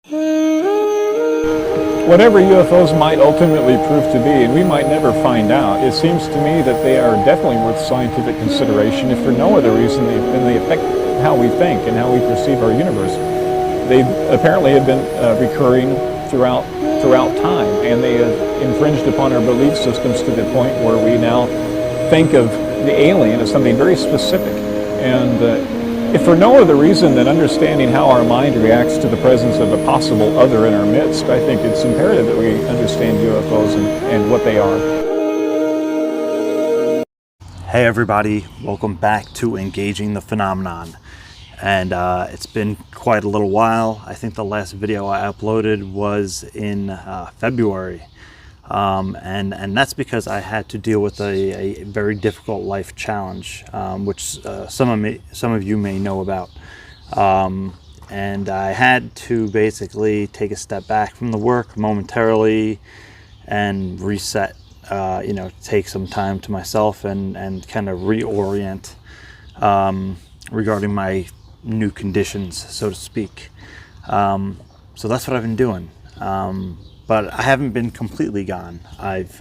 Whatever UFOs might ultimately prove to be, and we might never find out, it seems to me that they are definitely worth scientific consideration, if for no other reason than they affect how we think and how we perceive our universe. They apparently have been recurring throughout time, and they have infringed upon our belief systems to the point where we now think of the alien as something very specific. And if for no other reason than understanding how our mind reacts to the presence of a possible other in our midst, I think it's imperative that we understand UFOs and what they are. Hey everybody, welcome back to Engaging the Phenomenon. And it's been quite a little while. I think the last video I uploaded was in February. And that's because I had to deal with a very difficult life challenge, which some of you may know about. And I had to basically take a step back from the work momentarily and reset, take some time to myself and kind of reorient regarding my new conditions, so to speak. So that's what I've been doing. But I haven't been completely gone. I've,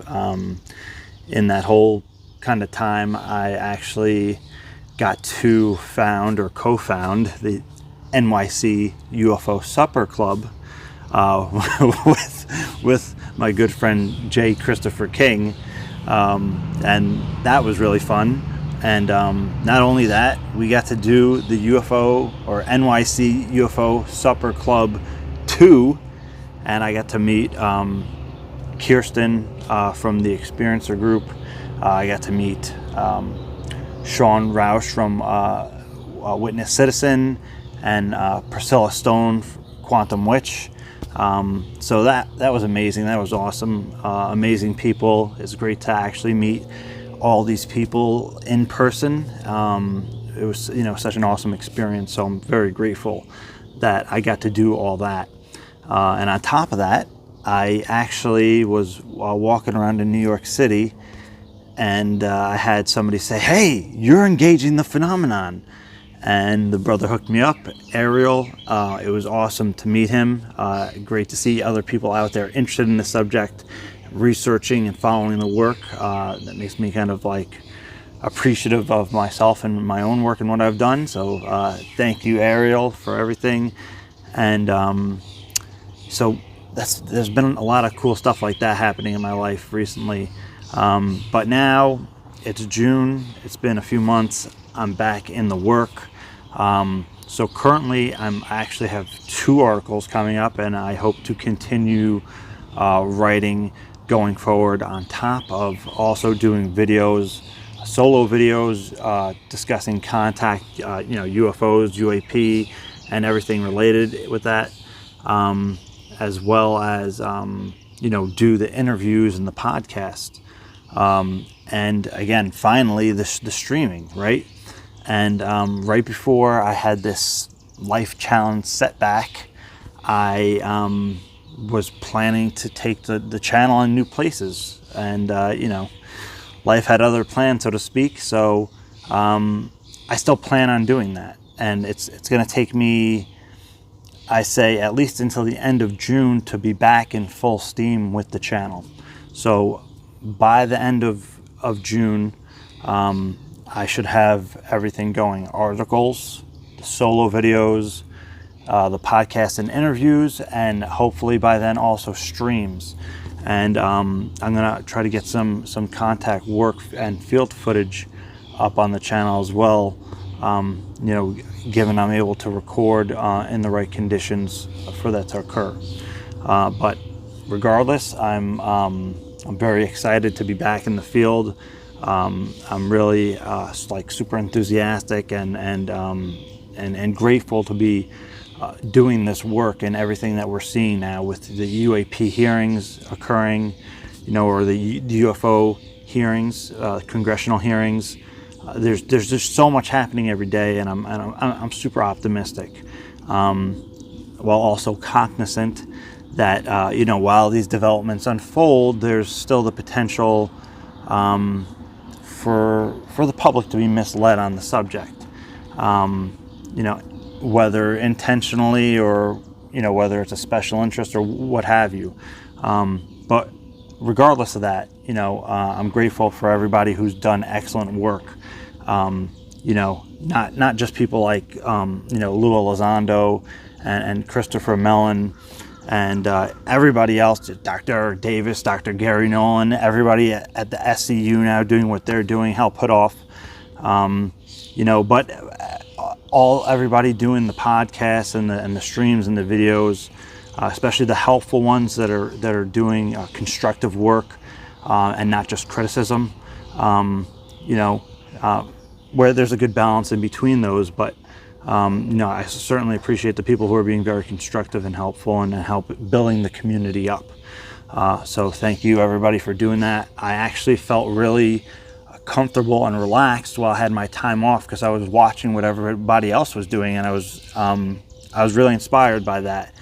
in that whole kind of time, I actually got to found or co-found the NYC UFO Supper Club with my good friend J. Christopher King, and that was really fun. And not only that, we got to do the UFO or NYC UFO Supper Club 2. And I got to meet Kirsten from the Experiencer Group. I got to meet Sean Roush from Witness Citizen and Priscilla Stone, Quantum Witch. So that was amazing. That was awesome. Amazing people. It's great to actually meet all these people in person. It was such an awesome experience. So I'm very grateful that I got to do all that. And on top of that, I actually was walking around in New York City, and I had somebody say, "Hey, you're engaging the phenomenon." And the brother hooked me up, Ariel. It was awesome to meet him. Great to see other people out there interested in the subject, researching and following the work. That makes me kind of like appreciative of myself and my own work and what I've done. So thank you, Ariel, for everything. And so there's been a lot of cool stuff like that happening in my life recently. But now it's June. It's been a few months. I'm back in the work. So currently I actually have 2 articles coming up, and I hope to continue writing going forward, on top of also doing videos, solo videos, discussing contact, UFOs, UAP, and everything related with that. As well as, do the interviews and the podcast. And again, finally, the streaming, right? And right before I had this life challenge setback, I was planning to take the channel in new places. And, life had other plans, so to speak. So I still plan on doing that. And it's going to take me, I say, at least until the end of June to be back in full steam with the channel. So by the end of June, I should have everything going. Articles, the solo videos, the podcast and interviews, and hopefully by then also streams. And I'm gonna try to get some contact work and field footage up on the channel as well. Given I'm able to record in the right conditions for that to occur. But regardless, I'm very excited to be back in the field. I'm really super enthusiastic and grateful to be doing this work and everything that we're seeing now with the UAP hearings occurring, or the UFO hearings, congressional hearings. There's just so much happening every day, and I'm super optimistic, while also cognizant that while these developments unfold, there's still the potential for the public to be misled on the subject, whether intentionally or whether it's a special interest or what have you. But regardless of that, I'm grateful for everybody who's done excellent work. Not just people like Lua Elizondo and Christopher Mellon and everybody else, Dr. Davis, Dr. Gary Nolan, everybody at the SCU now doing what they're doing, help put off. But everybody doing the podcasts and the streams and the videos, especially the helpful ones that are doing constructive work and not just criticism. Where there's a good balance in between those, but I certainly appreciate the people who are being very constructive and helpful and help building the community up. So thank you everybody for doing that. I actually felt really comfortable and relaxed while I had my time off because I was watching what everybody else was doing, and I was really inspired by that.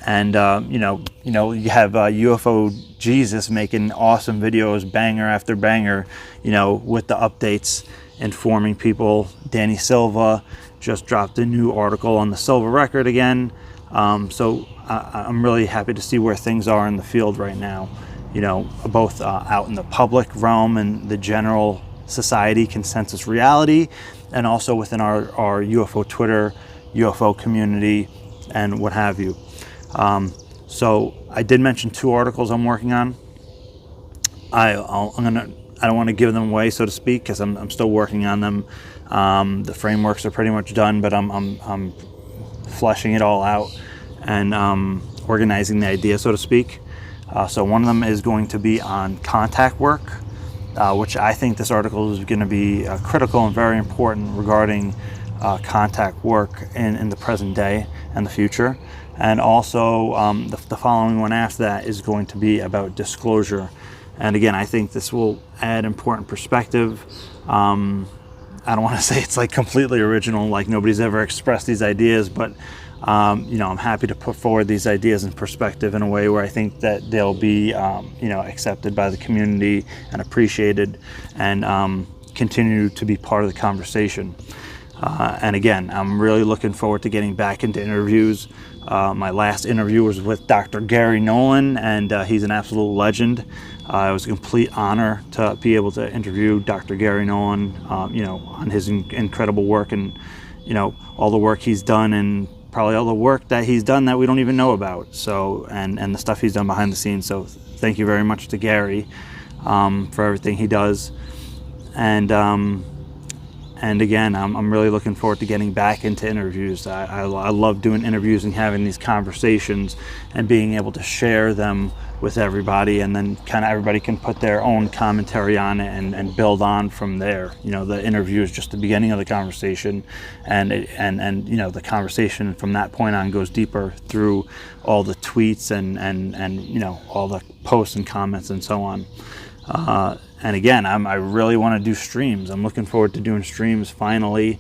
And you have UFO Jesus making awesome videos, banger after banger, with the updates, informing people. Danny Silva just dropped a new article on the Silva record again. So I'm really happy to see where things are in the field right now, both out in the public realm and the general society consensus reality, and also within our UFO Twitter, UFO community, and what have you. So I did mention 2 articles I'm working on. I don't want to give them away, so to speak, because I'm still working on them. The frameworks are pretty much done, but I'm fleshing it all out and organizing the idea, so to speak. So one of them is going to be on contact work, which I think this article is going to be critical and very important regarding contact work in the present day and the future. And also the following one after that is going to be about disclosure. And again, I think this will add important perspective. I don't want to say it's like completely original, like nobody's ever expressed these ideas, but I'm happy to put forward these ideas in perspective in a way where I think that they'll be accepted by the community and appreciated, and continue to be part of the conversation. And again, I'm really looking forward to getting back into interviews. My last interview was with Dr. Gary Nolan, and he's an absolute legend. It was a complete honor to be able to interview Dr. Gary Nolan, on his incredible work and, all the work he's done, and probably all the work that he's done that we don't even know about. So, and the stuff he's done behind the scenes. So thank you very much to Gary for everything he does. And again, I'm really looking forward to getting back into interviews. I love doing interviews and having these conversations and being able to share them with everybody, and then kind of everybody can put their own commentary on it and build on from there. The interview is just the beginning of the conversation, and the conversation from that point on goes deeper through all the tweets and all the posts and comments and so on. And again, I really want to do streams. I'm looking forward to doing streams finally.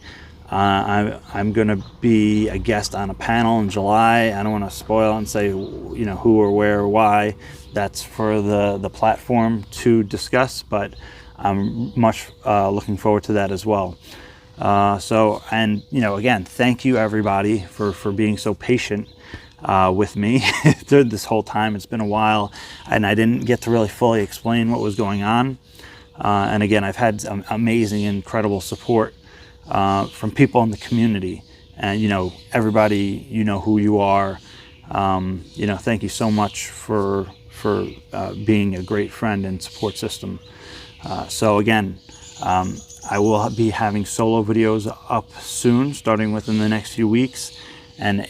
I'm going to be a guest on a panel in July. I don't want to spoil and say, who or where or why. That's for the platform to discuss, but I'm much looking forward to that as well. Again, thank you everybody for being so patient with me through this whole time. It's been a while, and I didn't get to really fully explain what was going on. And again, I've had some amazing, incredible support from people in the community, and everybody, who you are. Thank you so much for being a great friend and support system. So again, I will be having solo videos up soon, starting within the next few weeks, and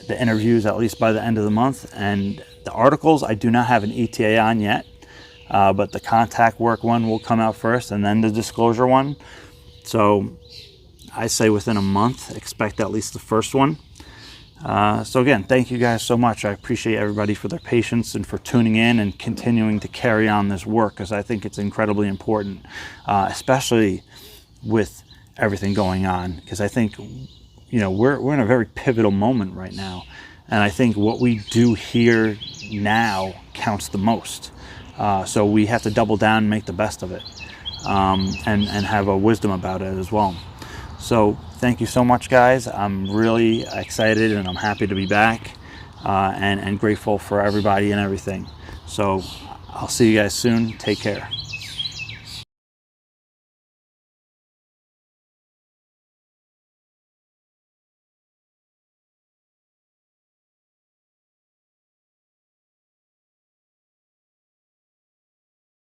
the interviews at least by the end of the month. And the articles, I do not have an ETA on yet, but the contact work one will come out first, and then the disclosure one. So I say within a month, expect at least the first one. So again, thank you guys so much. I appreciate everybody for their patience and for tuning in and continuing to carry on this work, because I think it's incredibly important, especially with everything going on, because I think we're in a very pivotal moment right now, and I think what we do here now counts the most. So we have to double down and make the best of it, and have a wisdom about it as well. So thank you so much, guys. I'm really excited and I'm happy to be back. and grateful for everybody and everything. So I'll see you guys soon. Take care.